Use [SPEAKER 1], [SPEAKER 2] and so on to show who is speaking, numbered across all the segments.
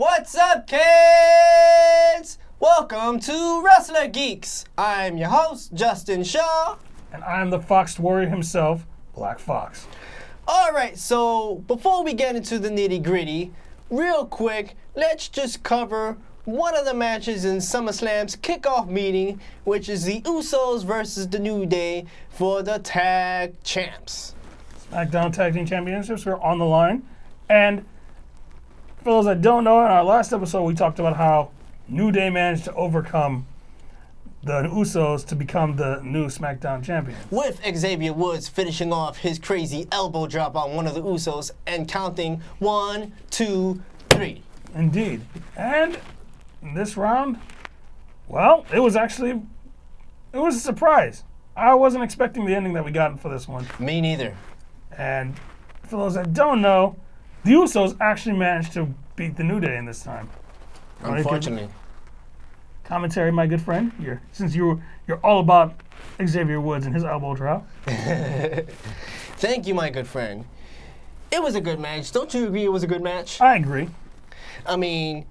[SPEAKER 1] What's up, kids? Welcome to Wrestler Geeks. I'm your host, Justin Shaw.
[SPEAKER 2] And I'm the Fox Warrior himself, Black Fox.
[SPEAKER 1] Alright, so before we get into the nitty-gritty, real quick, let's just cover one of the matches in SummerSlam's kickoff meeting, which is the Usos versus the New Day for the Tag Champs.
[SPEAKER 2] SmackDown Tag Team Championships are on the line. And for those that don't know, in our last episode, we talked about how New Day managed to overcome the Usos to become the new SmackDown champions.
[SPEAKER 1] With Xavier Woods finishing off his crazy elbow drop on one of the Usos and counting 1, 2, 3.
[SPEAKER 2] Indeed. And in this round, well, it was a surprise. I wasn't expecting the ending that we got for this one.
[SPEAKER 1] Me neither.
[SPEAKER 2] And for those that don't know, the Usos actually managed to beat the New Day in this time.
[SPEAKER 1] Unfortunately.
[SPEAKER 2] Commentary, my good friend. Since you're all about Xavier Woods and his elbow drop.
[SPEAKER 1] Thank you, my good friend. It was a good match. Don't you agree it was a good match?
[SPEAKER 2] I agree.
[SPEAKER 1] I mean,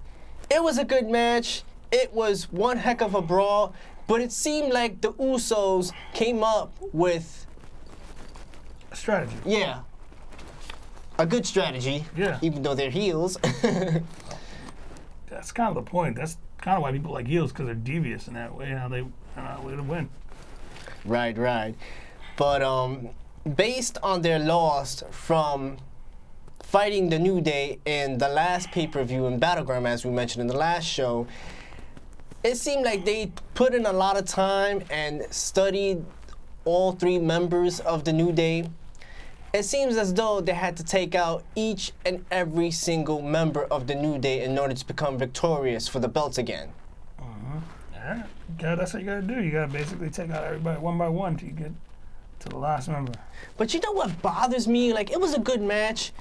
[SPEAKER 1] it was a good match. It was one heck of a brawl, but it seemed like the Usos came up with
[SPEAKER 2] A strategy.
[SPEAKER 1] Yeah. A good strategy.
[SPEAKER 2] Yeah.
[SPEAKER 1] Even though they're heels.
[SPEAKER 2] That's kind of the point. That's kind of why people like heels, because they're devious in that way, how they way to win.
[SPEAKER 1] Right. But based on their loss from fighting the New Day in the last pay-per-view in Battleground, as we mentioned in the last show, it seemed like they put in a lot of time and studied all three members of the New Day. It seems as though they had to take out each and every single member of the New Day in order to become victorious for the belts again.
[SPEAKER 2] Yeah, that's what you gotta do. You gotta basically take out everybody one by one till you get to the last member.
[SPEAKER 1] But you know what bothers me? Like, it was a good match.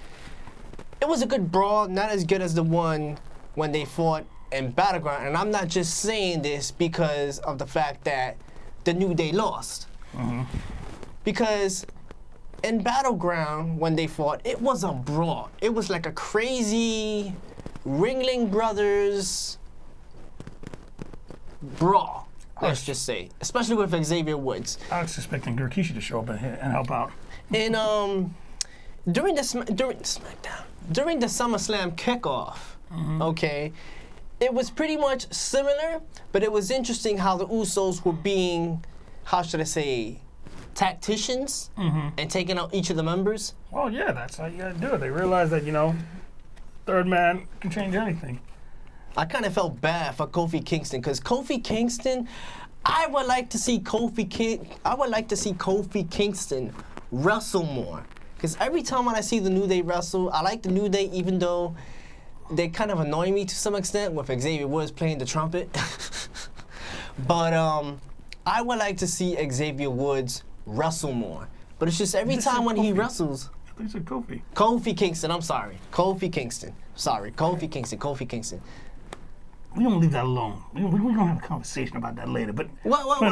[SPEAKER 1] It was a good brawl, not as good as the one when they fought in Battleground. And I'm not just saying this because of the fact that the New Day lost. Because in Battleground, when they fought, it was a brawl. It was like a crazy Ringling Brothers brawl, let's just say. Especially with Xavier Woods.
[SPEAKER 2] I was expecting Rikishi to show up and help out.
[SPEAKER 1] And during the SmackDown, during the SummerSlam kickoff, okay, it was pretty much similar, but it was interesting how the Usos were being, how should I say, tacticians and taking out each of the members.
[SPEAKER 2] Well, yeah, that's how you gotta do it. They realized that, third man can change anything.
[SPEAKER 1] I kind of felt bad for Kofi Kingston because Kofi Kingston, I would like to see Kofi Kingston wrestle more. Because every time when I see the New Day wrestle, I like the New Day even though they kind of annoy me to some extent with Xavier Woods playing the trumpet. But I would like to see Xavier Woods wrestle more. But it's just every time when he wrestles.
[SPEAKER 2] I think you said Kofi.
[SPEAKER 1] Kofi Kingston, I'm sorry. Kofi Kingston. Kofi Kingston.
[SPEAKER 2] We're going to leave that alone. We're going to have a conversation about that later. But
[SPEAKER 1] What
[SPEAKER 2] for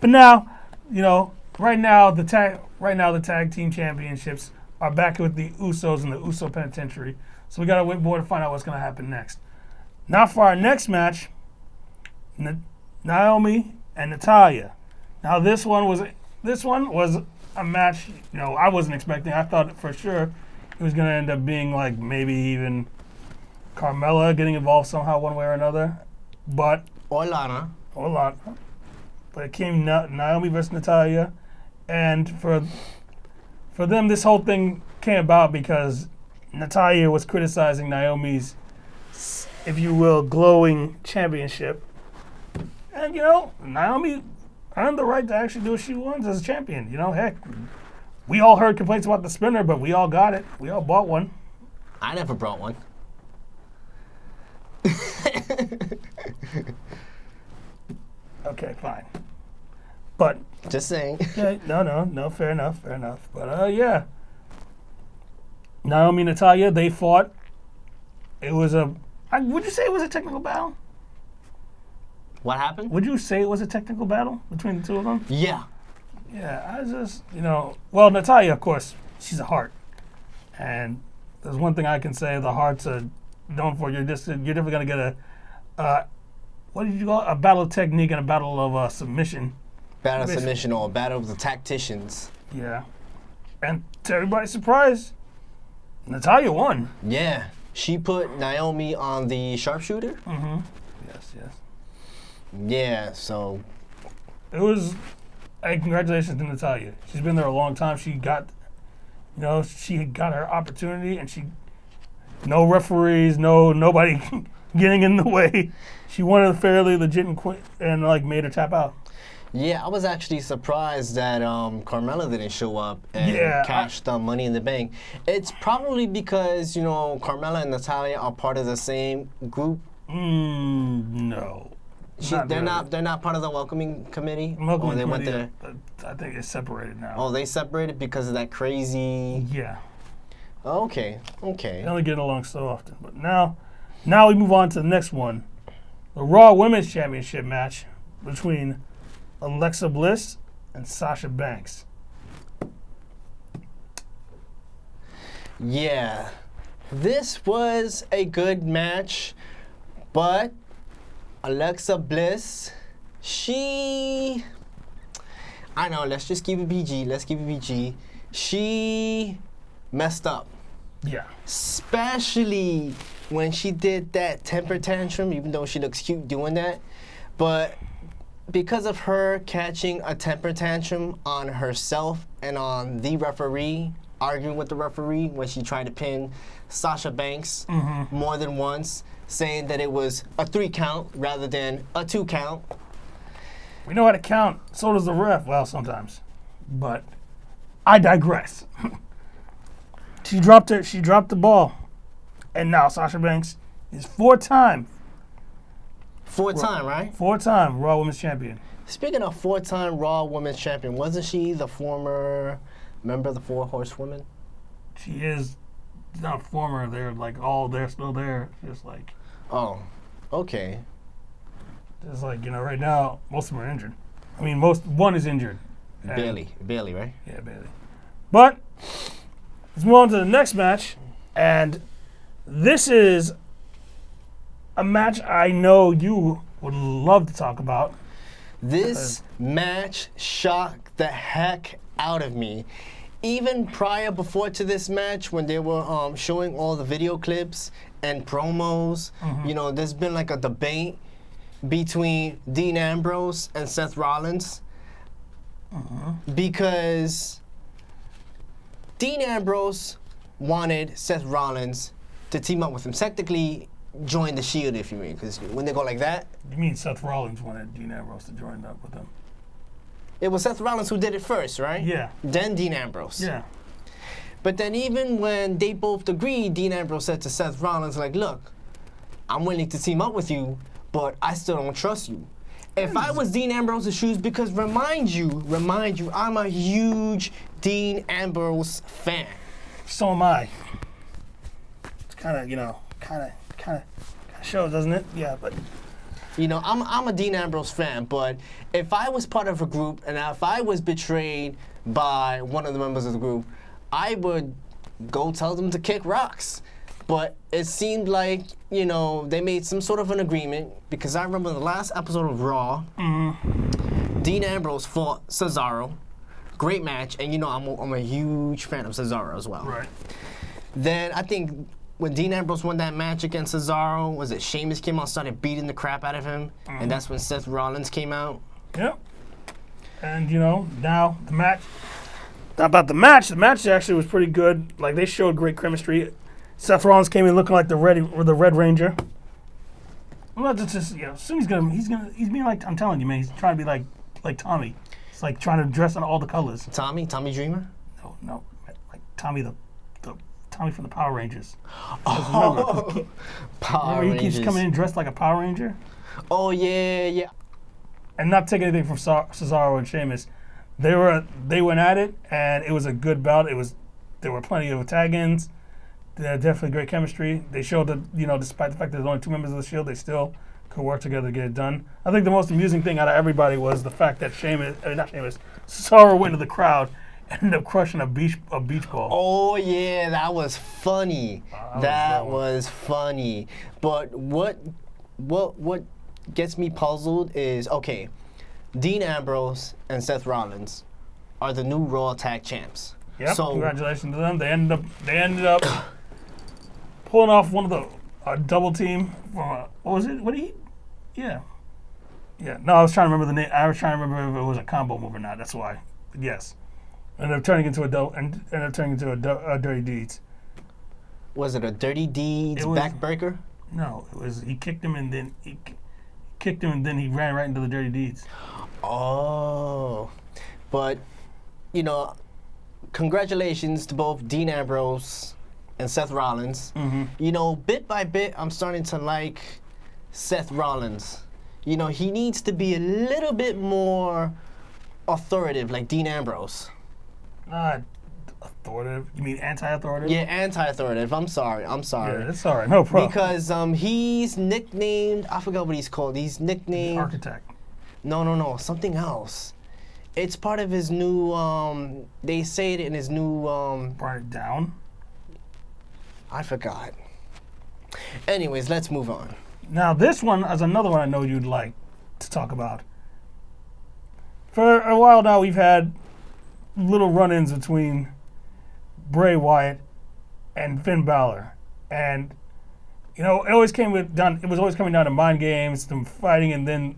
[SPEAKER 2] now, right now the tag team championships are back with the Usos in the Uso Penitentiary. So we got to wait more to find out what's going to happen next. Now for our next match, Naomi and Natalya. Now this one was a match, I wasn't expecting. I thought for sure it was going to end up being like maybe even Carmella getting involved somehow one way or another. But
[SPEAKER 1] Or Lana.
[SPEAKER 2] But it came Naomi versus Natalya. And for them, this whole thing came about because Natalya was criticizing Naomi's, if you will, glowing championship. And, Naomi earned the right to actually do what she wants as a champion. Heck, we all heard complaints about the spinner, but we all got it. We all bought one.
[SPEAKER 1] I never brought one.
[SPEAKER 2] Okay, fine. But
[SPEAKER 1] Just saying.
[SPEAKER 2] okay, no, fair enough. But yeah, Naomi and Natalya, they fought. It was would you say it was a technical battle?
[SPEAKER 1] What happened?
[SPEAKER 2] Would you say it was a technical battle between the two of them?
[SPEAKER 1] Yeah.
[SPEAKER 2] Yeah, I just, well, Natalya, of course, she's a heart. And there's one thing I can say, the hearts are known for. You're definitely going to get what did you call it? A battle of technique and a battle of submission.
[SPEAKER 1] Battle of submission or battle of the tacticians.
[SPEAKER 2] Yeah. And to everybody's surprise, Natalya won.
[SPEAKER 1] Yeah. She put Naomi on the sharpshooter.
[SPEAKER 2] Mm-hmm. Yes.
[SPEAKER 1] Yeah, so.
[SPEAKER 2] It was, congratulations to Natalya. She's been there a long time. She got her opportunity, and no referees, nobody getting in the way. She won it fairly legit and made her tap out.
[SPEAKER 1] Yeah, I was actually surprised that Carmella didn't show up and cashed Money in the Bank. It's probably because, Carmella and Natalya are part of the same group.
[SPEAKER 2] No.
[SPEAKER 1] They're not part of the welcoming committee?
[SPEAKER 2] I think it's separated now.
[SPEAKER 1] Oh, they separated because of that crazy...
[SPEAKER 2] Yeah.
[SPEAKER 1] Okay.
[SPEAKER 2] They only get along so often. But now we move on to the next one. The Raw Women's Championship match between Alexa Bliss and Sasha Banks.
[SPEAKER 1] Yeah. This was a good match, but Alexa Bliss, I know, let's just keep it PG. She messed up.
[SPEAKER 2] Yeah.
[SPEAKER 1] Especially when she did that temper tantrum, even though she looks cute doing that. But because of her catching a temper tantrum on herself and on the referee, arguing with the referee when she tried to pin Sasha Banks more than once, saying that it was a 3 count rather than a 2 count.
[SPEAKER 2] We know how to count, so does the ref. Well, sometimes. But I digress. She dropped the ball. And now Sasha Banks is 4-time.
[SPEAKER 1] 4-time, right?
[SPEAKER 2] 4-time Raw Women's Champion.
[SPEAKER 1] Speaking of 4-time Raw Women's Champion, wasn't she the former member of the 4 Horsewomen?
[SPEAKER 2] She is not former. They're they're still there. Just like.
[SPEAKER 1] Oh, okay.
[SPEAKER 2] Just right now, most of them are injured. I mean, one is injured.
[SPEAKER 1] Bailey, right?
[SPEAKER 2] Yeah, Bailey. But let's move on to the next match, and this is a match I know you would love to talk about.
[SPEAKER 1] This match shocked the heck out of me. Even before to this match, when they were showing all the video clips and promos, there's been a debate between Dean Ambrose and Seth Rollins because Dean Ambrose wanted Seth Rollins to team up with him. Technically, join the Shield, if you mean, because when they go like that.
[SPEAKER 2] You mean Seth Rollins wanted Dean Ambrose to join up with him?
[SPEAKER 1] It was Seth Rollins who did it first, right?
[SPEAKER 2] Yeah.
[SPEAKER 1] Then Dean Ambrose.
[SPEAKER 2] Yeah.
[SPEAKER 1] But then even when they both agreed, Dean Ambrose said to Seth Rollins, look, I'm willing to team up with you, but I still don't trust you. If I was Dean Ambrose's shoes, because remind you, I'm a huge Dean Ambrose fan.
[SPEAKER 2] So am I. It's kind of shows, doesn't it? Yeah, but.
[SPEAKER 1] I'm a Dean Ambrose fan, but if I was part of a group and if I was betrayed by one of the members of the group, I would go tell them to kick rocks. But it seemed like, they made some sort of an agreement, because I remember the last episode of Raw, Dean Ambrose fought Cesaro. Great match, and I'm a huge fan of Cesaro as well.
[SPEAKER 2] Right.
[SPEAKER 1] Then I think when Dean Ambrose won that match against Cesaro, was it Sheamus came out and started beating the crap out of him? And that's when Seth Rollins came out?
[SPEAKER 2] Yep. And, now the match. Not about the match. The match actually was pretty good. They showed great chemistry. Seth Rollins came in looking like the Red Ranger. Well, that's just soon he's being like, I'm telling you, man, he's trying to be like Tommy. It's like trying to dress in all the colors.
[SPEAKER 1] Tommy Dreamer?
[SPEAKER 2] No, like Tommy Tommy from the Power Rangers.
[SPEAKER 1] Oh, Power
[SPEAKER 2] Remember he keeps
[SPEAKER 1] Rangers.
[SPEAKER 2] coming in dressed like a Power Ranger?
[SPEAKER 1] Oh yeah, yeah.
[SPEAKER 2] And not taking anything from Cesaro and Sheamus. They went at it, and it was a good bout. There were plenty of tag-ins. They had definitely great chemistry. They showed that, despite the fact that there's only 2 members of the Shield, they still could work together to get it done. I think the most amusing thing out of everybody was the fact that Cesaro went into the crowd and ended up crushing a beach ball.
[SPEAKER 1] Oh yeah, that was funny. That
[SPEAKER 2] was
[SPEAKER 1] was funny. But what gets me puzzled is, okay, Dean Ambrose and Seth Rollins are the new Raw Tag Champs.
[SPEAKER 2] Yep.
[SPEAKER 1] So
[SPEAKER 2] Congratulations to them. They ended up pulling off one of the double team. What was it? What did he? Yeah. Yeah. No, I was trying to remember the name. I was trying to remember if it was a combo move or not. That's why. But yes. Ended up turning into a Dirty Deeds.
[SPEAKER 1] was it a Dirty Deeds backbreaker?
[SPEAKER 2] No, it was he kicked him and then he ran right into the Dirty Deeds.
[SPEAKER 1] Oh, but congratulations to both Dean Ambrose and Seth Rollins.
[SPEAKER 2] Mm-hmm.
[SPEAKER 1] Bit by bit, I'm starting to like Seth Rollins. He needs to be a little bit more authoritative, like Dean Ambrose.
[SPEAKER 2] Authoritative? You mean anti-authoritative?
[SPEAKER 1] Yeah, anti-authoritative. I'm sorry.
[SPEAKER 2] Yeah, it's all right. No problem.
[SPEAKER 1] Because he's nicknamed, I forgot what he's called. He's nicknamed...
[SPEAKER 2] The Architect.
[SPEAKER 1] No. Something else. It's part of his new, they say it in his new...
[SPEAKER 2] Brought it down?
[SPEAKER 1] I forgot. Anyways, let's move on.
[SPEAKER 2] Now, this one is another one I know you'd like to talk about. For a while now, we've had little run-ins between Bray Wyatt and Finn Balor. And, it was always coming down to mind games, them fighting, and then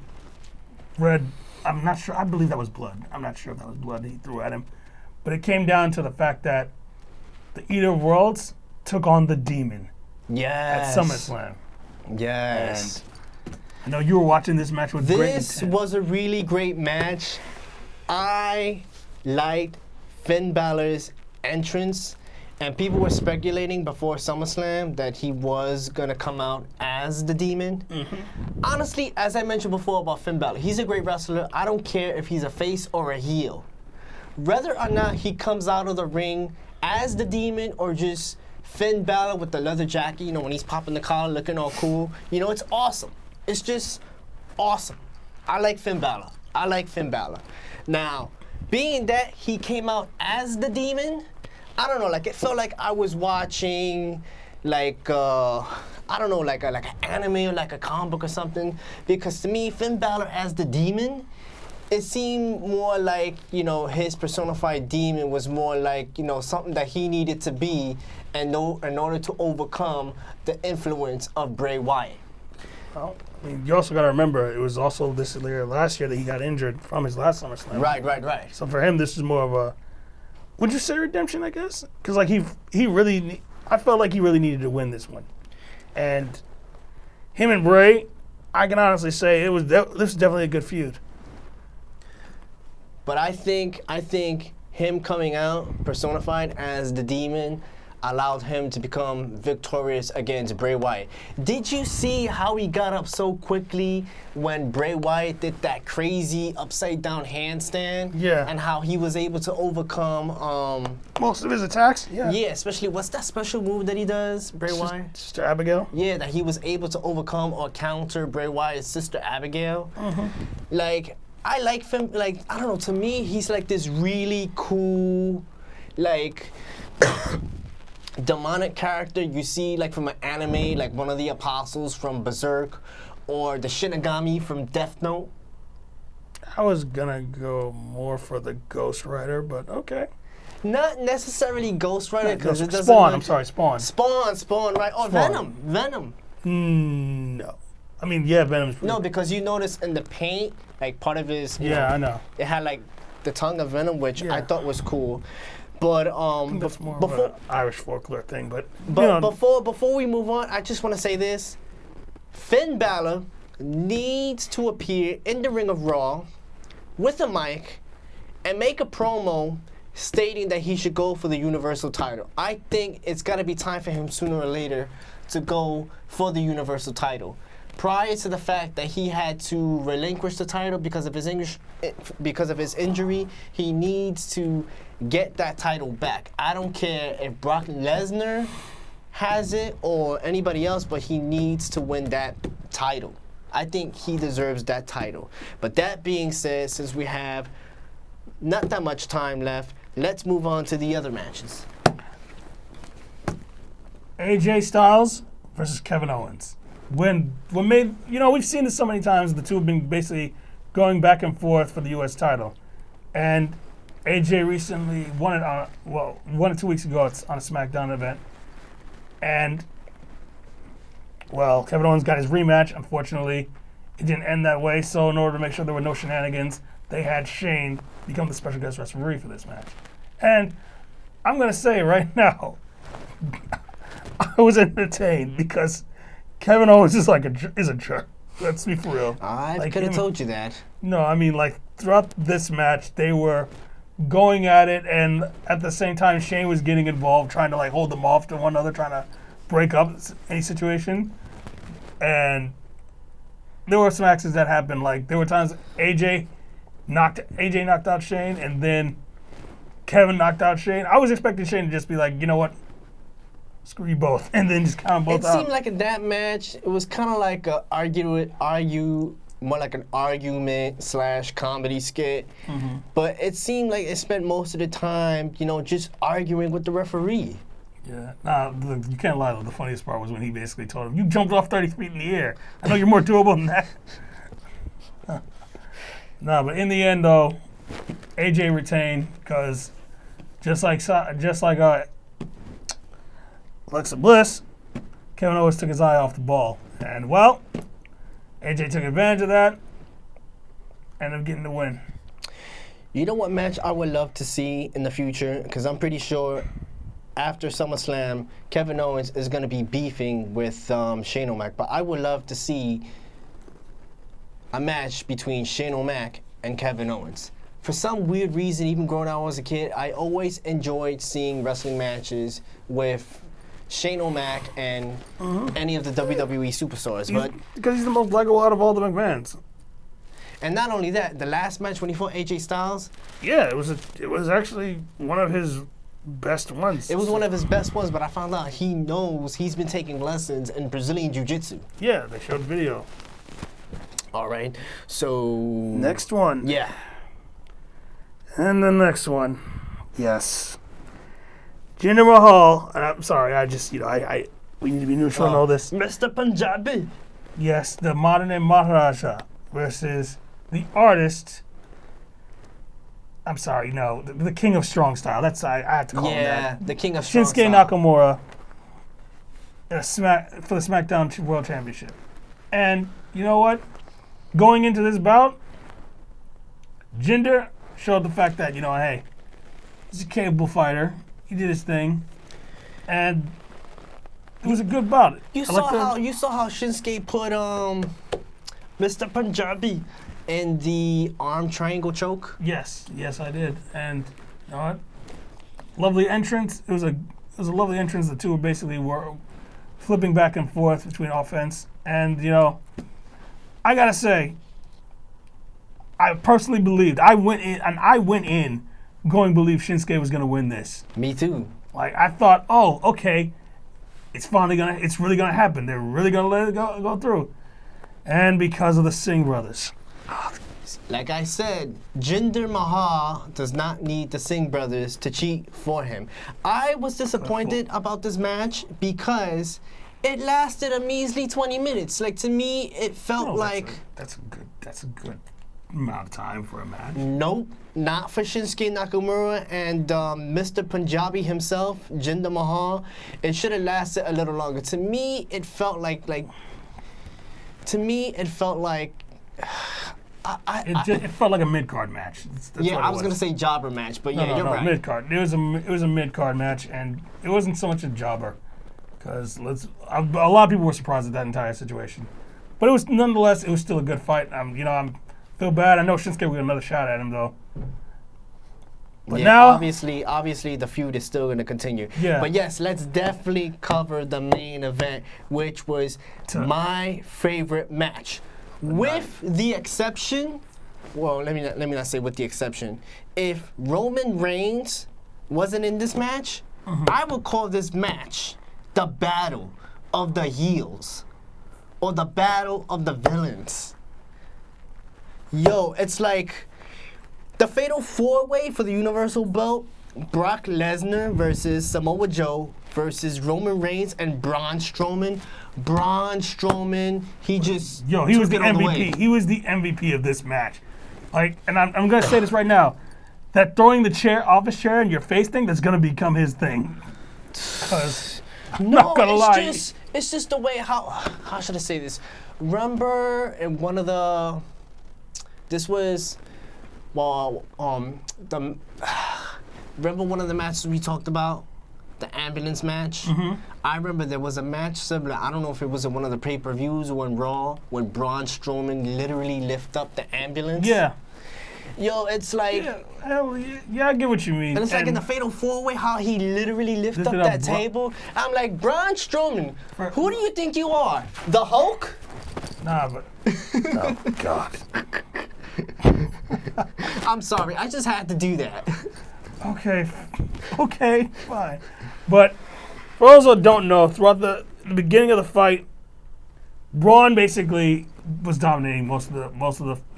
[SPEAKER 2] I'm not sure, I believe that was blood. I'm not sure if that was blood he threw at him. But it came down to the fact that the Eater of Worlds took on the Demon
[SPEAKER 1] Yes.
[SPEAKER 2] at SummerSlam.
[SPEAKER 1] Yes.
[SPEAKER 2] And I know you were watching this match with great
[SPEAKER 1] This
[SPEAKER 2] intent.
[SPEAKER 1] was a really great match. I liked Finn Balor's entrance, and people were speculating before SummerSlam that he was gonna come out as the Demon.
[SPEAKER 2] Mm-hmm.
[SPEAKER 1] Honestly, as I mentioned before about Finn Balor, he's a great wrestler. I don't care if he's a face or a heel. Whether or not he comes out of the ring as the Demon or just Finn Balor with the leather jacket, when he's popping the collar looking all cool, it's awesome. It's just awesome. I like Finn Balor. Now, being that he came out as the Demon, I don't know, it felt like I was watching an anime or like a comic book or something, because to me, Finn Balor as the Demon, it seemed more like, his personified demon was more like, something that he needed to be in order to overcome the influence of Bray Wyatt.
[SPEAKER 2] Well, you also got to remember, it was also this year, last year, that he got injured from his last SummerSlam.
[SPEAKER 1] Right.
[SPEAKER 2] So for him, this is more of a, would you say redemption, I guess? Because I felt like he really needed to win this one. And him and Bray, I can honestly say this was definitely a good feud.
[SPEAKER 1] But I think him coming out personified as the Demon allowed him to become victorious against Bray Wyatt. Did you see how he got up so quickly when Bray Wyatt did that crazy upside down handstand?
[SPEAKER 2] Yeah.
[SPEAKER 1] And how he was able to overcome
[SPEAKER 2] Most of his attacks? Yeah.
[SPEAKER 1] yeah, especially what's that special move that he does, Bray Wyatt?
[SPEAKER 2] Sister Abigail?
[SPEAKER 1] Yeah, that he was able to overcome or counter Bray Wyatt's sister Abigail.
[SPEAKER 2] Mm-hmm.
[SPEAKER 1] I like Finn, I don't know, to me, he's like this really cool, demonic character you see from an anime, like one of the apostles from Berserk, or the Shinigami from Death Note.
[SPEAKER 2] I was gonna go more for the Ghost Rider, but okay.
[SPEAKER 1] Not necessarily Ghost Rider, because it doesn't
[SPEAKER 2] Spawn,
[SPEAKER 1] look-
[SPEAKER 2] I'm sorry, Spawn.
[SPEAKER 1] Spawn, right? Oh,
[SPEAKER 2] Spawn.
[SPEAKER 1] Venom.
[SPEAKER 2] No. I mean, yeah, Venom's pretty
[SPEAKER 1] No, because you notice in the paint, part of his,
[SPEAKER 2] I know.
[SPEAKER 1] it had the tongue of Venom, which I
[SPEAKER 2] Yeah.
[SPEAKER 1] thought was cool. But
[SPEAKER 2] That's more of an Irish folklore thing, but
[SPEAKER 1] before we move on, I just want to say this: Finn Balor needs to appear in the Ring of Raw with a mic and make a promo stating that he should go for the Universal title. I think it's got to be time for him sooner or later to go for the Universal title. Prior to the fact that he had to relinquish the title because of his injury, he needs to get that title back. I don't care if Brock Lesnar has it or anybody else, but he needs to win that title. I think he deserves that title. But that being said, since we have not that much time left, let's move on to the other matches.
[SPEAKER 2] AJ Styles versus Kevin Owens. When made, we've seen this so many times. The two have been basically going back and forth for the U.S. title, and AJ recently won it 2 weeks ago. It's on a SmackDown event, and Kevin Owens got his rematch. Unfortunately, it didn't end that way. So in order to make sure there were no shenanigans, they had Shane become the special guest referee for this match. And I'm gonna say right now, I was entertained because Kevin Owens is a jerk. Let's be for real.
[SPEAKER 1] I could have told you that.
[SPEAKER 2] No, I mean, throughout this match, they were going at it, and at the same time, Shane was getting involved, trying to hold them off to one another, trying to break up any situation. And there were some accidents that happened. There were times AJ knocked out Shane, and then Kevin knocked out Shane. I was expecting Shane to just be like, you know what? Screw you both, and then just count both out.
[SPEAKER 1] It seemed like in that match, it was kind of like more like an argument/comedy skit. Mm-hmm. But it seemed like it spent most of the time, just arguing with the referee.
[SPEAKER 2] Yeah, you can't lie though. The funniest part was when he basically told him, "You jumped off 30 feet in the air. I know you're more durable than that." But in the end though, AJ retained because just like Alexa Bliss, Kevin Owens took his eye off the ball. And, AJ took advantage of that, ended up getting the win.
[SPEAKER 1] You know what match I would love to see in the future? Because I'm pretty sure after SummerSlam, Kevin Owens is going to be beefing with Shane O'Mac. But I would love to see a match between Shane O'Mac and Kevin Owens. For some weird reason, even growing up as a kid, I always enjoyed seeing wrestling matches with Shane O'Mac and any of the WWE superstars.
[SPEAKER 2] Because he's the most likable out of all the McMahons.
[SPEAKER 1] And not only that, the last match when he fought AJ Styles.
[SPEAKER 2] Yeah, it was actually one of his best ones.
[SPEAKER 1] It was one of his best ones, but I found out he's been taking lessons in Brazilian Jiu-Jitsu.
[SPEAKER 2] Yeah, they showed video.
[SPEAKER 1] All right, so...
[SPEAKER 2] Next one.
[SPEAKER 1] Yeah.
[SPEAKER 2] And the next one. Yes. Jinder Mahal, and I'm sorry, we need to be neutral on all this.
[SPEAKER 1] Mr. Punjabi.
[SPEAKER 2] Yes, the modern day Maharaja versus the artist. I'm sorry, no, the King of Strong Style. I had to call him that.
[SPEAKER 1] Yeah, the King of Strong
[SPEAKER 2] Shinsuke
[SPEAKER 1] Style.
[SPEAKER 2] Nakamura for the SmackDown World Championship. And you know what? Going into this bout, Jinder showed the fact that, hey, he's a capable fighter. He did his thing, and it was a good bout.
[SPEAKER 1] You saw how Shinsuke put Mr. Punjabi in the arm triangle choke?
[SPEAKER 2] Yes, I did. And you know what? Lovely entrance. It was a lovely entrance. The two basically were flipping back and forth between offense, and I gotta say, I personally believed. I went in believe Shinsuke was gonna win this.
[SPEAKER 1] Me too.
[SPEAKER 2] I thought, okay, it's really gonna happen. They're really gonna let it go through. And because of the Singh brothers.
[SPEAKER 1] Like I said, Jinder Mahal does not need the Singh brothers to cheat for him. I was disappointed about this match because it lasted a measly 20 minutes. To me, it felt
[SPEAKER 2] that's a good amount of time for a match.
[SPEAKER 1] Nope, not for Shinsuke Nakamura and Mr. Punjabi himself, Jinder Mahal. It should have lasted a little longer. To me, it felt like. It felt like a mid-card match. I was gonna say jobber match, but you're right.
[SPEAKER 2] Mid-card. It was a mid-card match, and it wasn't so much a jobber, because a lot of people were surprised at that entire situation. But it was nonetheless, it was still a good fight. I'm feel bad. I know Shinsuke will get another shot at him though. But
[SPEAKER 1] yeah,
[SPEAKER 2] now,
[SPEAKER 1] obviously, the feud is still going to continue.
[SPEAKER 2] Yeah.
[SPEAKER 1] But yes, let's definitely cover the main event, which was my favorite match, with the exception. Well, let me not say with the exception. If Roman Reigns wasn't in this match, I would call this match the Battle of the Heels, or the Battle of the Villains. Yo, it's like the Fatal 4-Way for the Universal Belt: Brock Lesnar versus Samoa Joe versus Roman Reigns and Braun Strowman. Braun Strowman, he was
[SPEAKER 2] the MVP. He was the MVP of this match. Like, and I'm gonna say this right now, that throwing the office chair in your face thing, that's gonna become his thing. Cause not gonna lie,
[SPEAKER 1] it's just the way how should I say this? Remember in one of the, this was, well, remember one of the matches we talked about, the ambulance match? I remember there was a match similar. I don't know if it was in one of the pay-per-views or in Raw, when Braun Strowman literally lift up the ambulance.
[SPEAKER 2] Yeah.
[SPEAKER 1] Yo, it's like,
[SPEAKER 2] yeah, I get what you mean.
[SPEAKER 1] and it's like in the Fatal 4-Way, how he literally lifted up that table. I'm like, Braun Strowman, who do you think you are? The Hulk?
[SPEAKER 2] Nah, but oh God.
[SPEAKER 1] I'm sorry, I just had to do that.
[SPEAKER 2] Okay, fine. But for those who don't know, throughout the beginning of the fight, Braun basically was dominating most of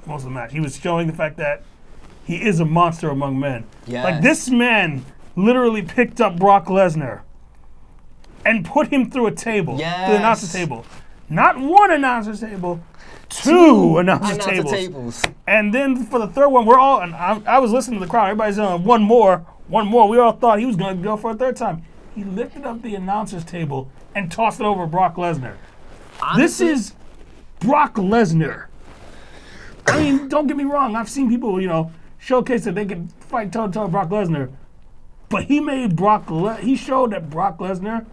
[SPEAKER 2] the match. He was showing the fact that he is a monster among men.
[SPEAKER 1] Yes.
[SPEAKER 2] Like, this man literally picked up Brock Lesnar and put him through a table,
[SPEAKER 1] Yes.
[SPEAKER 2] the announcer table. Not one announcer table, two announcer tables. And then for the third one, we're all, and I was listening to the crowd, everybody's saying one more. We all thought he was going to go for a third time. He lifted up the announcer's table and tossed it over Brock Lesnar.
[SPEAKER 1] Honestly,
[SPEAKER 2] This is Brock Lesnar. I mean, don't get me wrong. I've seen people, showcase that they can fight toe-to-toe with Brock Lesnar. But he made he showed that Brock Lesnar,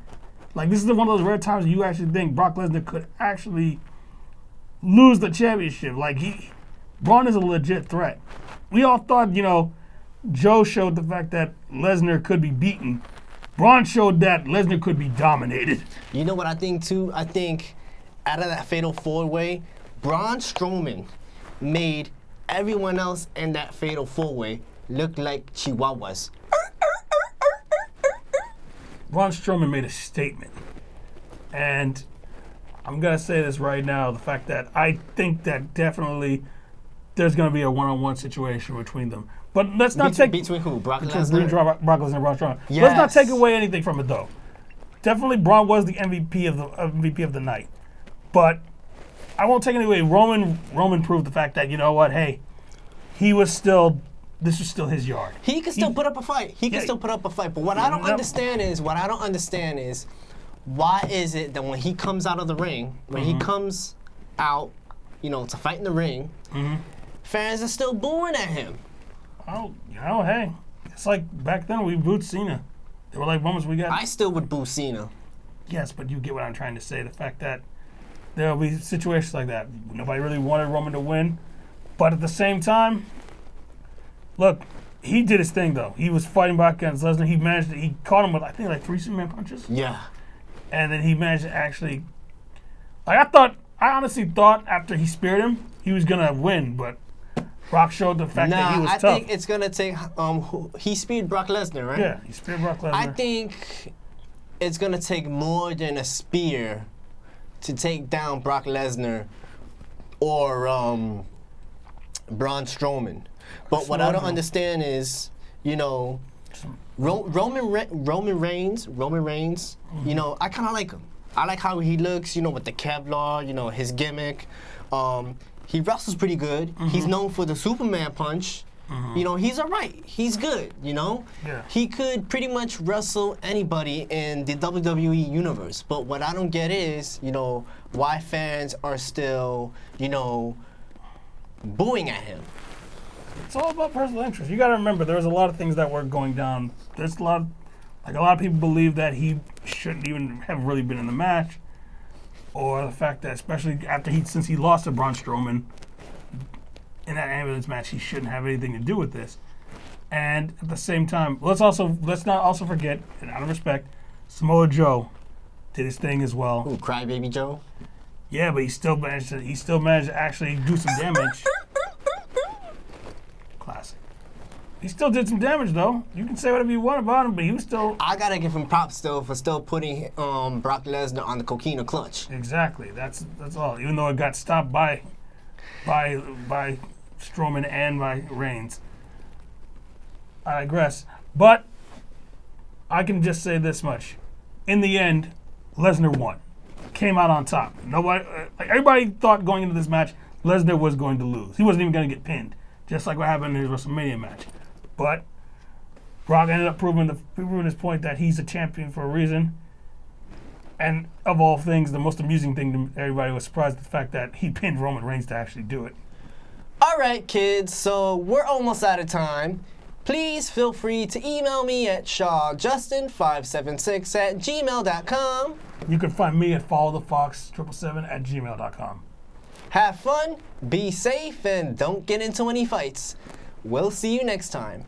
[SPEAKER 2] like, this is one of those rare times you actually think Brock Lesnar could actually lose the championship. Like, Braun is a legit threat. We all thought, Joe showed the fact that Lesnar could be beaten. Braun showed that Lesnar could be dominated.
[SPEAKER 1] you know what I think too? I think out of that Fatal 4-Way, Braun Strowman made everyone else in that Fatal 4-Way look like chihuahuas.
[SPEAKER 2] Braun Strowman made a statement. And I'm going to say this right now, the fact that I think that definitely there's going to be a one-on-one situation between them. But let's not take...
[SPEAKER 1] Between who? Brock
[SPEAKER 2] Between
[SPEAKER 1] Lesnar?
[SPEAKER 2] Brock Lesnar and Braun Strowman.
[SPEAKER 1] Yes.
[SPEAKER 2] Let's not take away anything from it, though. Definitely Braun was the MVP of the night. But I won't take anything away. Roman proved the fact that, you know what, hey, this was still his yard.
[SPEAKER 1] He can still put up a fight. But what I don't understand is, why is it that when he comes out of the ring, when he comes out, to fight in the ring, fans are still booing at him?
[SPEAKER 2] Oh, hey, it's like back then we booed Cena. There were like moments we got.
[SPEAKER 1] I still would boo Cena.
[SPEAKER 2] Yes, but you get what I'm trying to say. The fact that there'll be situations like that. Nobody really wanted Roman to win. But at the same time, look, he did his thing, though. He was fighting back against Lesnar. He caught him with, I think, like 3 Superman punches.
[SPEAKER 1] Yeah.
[SPEAKER 2] And then he managed to actually, I honestly thought after he speared him, he was going to win. But Brock showed the fact that he was tough.
[SPEAKER 1] I think it's going to take, he speared Brock Lesnar, right?
[SPEAKER 2] Yeah, he speared Brock Lesnar.
[SPEAKER 1] I think it's going to take more than a spear to take down Brock Lesnar or Braun Strowman. But what I don't understand is, Roman Reigns, I kind of like him. I like how he looks, with the Kevlar, his gimmick. He wrestles pretty good. He's known for the Superman punch. He's all right. He's good,
[SPEAKER 2] Yeah.
[SPEAKER 1] He could pretty much wrestle anybody in the WWE universe. But what I don't get is, why fans are still, booing at him.
[SPEAKER 2] It's all about personal interest. You got to remember, there was a lot of things that were going down. There's a lot of people believe that he shouldn't even have really been in the match, or the fact that, especially since he lost to Braun Strowman in that ambulance match, he shouldn't have anything to do with this. And at the same time, let's not also forget, and out of respect, Samoa Joe did his thing as well.
[SPEAKER 1] Ooh, Crybaby Joe.
[SPEAKER 2] Yeah, but he still managed to actually do some damage. Classic. He still did some damage though. You can say whatever you want about him, but he was still.
[SPEAKER 1] I gotta give him props still for still putting Brock Lesnar on the coquina clutch.
[SPEAKER 2] Exactly. That's all. Even though it got stopped by Strowman and by Reigns. I digress. But I can just say this much. In the end, Lesnar won. Came out on top. Nobody, everybody thought going into this match, Lesnar was going to lose. He wasn't even going to get pinned, just like what happened in his WrestleMania match. But Brock ended up proving his point that he's a champion for a reason. And of all things, the most amusing thing to everybody was surprised at the fact that he pinned Roman Reigns to actually do it.
[SPEAKER 1] All right, kids, so we're almost out of time. Please feel free to email me at shawjustin576@gmail.com.
[SPEAKER 2] You can find me at followthefox777@gmail.com.
[SPEAKER 1] Have fun, be safe, and don't get into any fights. We'll see you next time.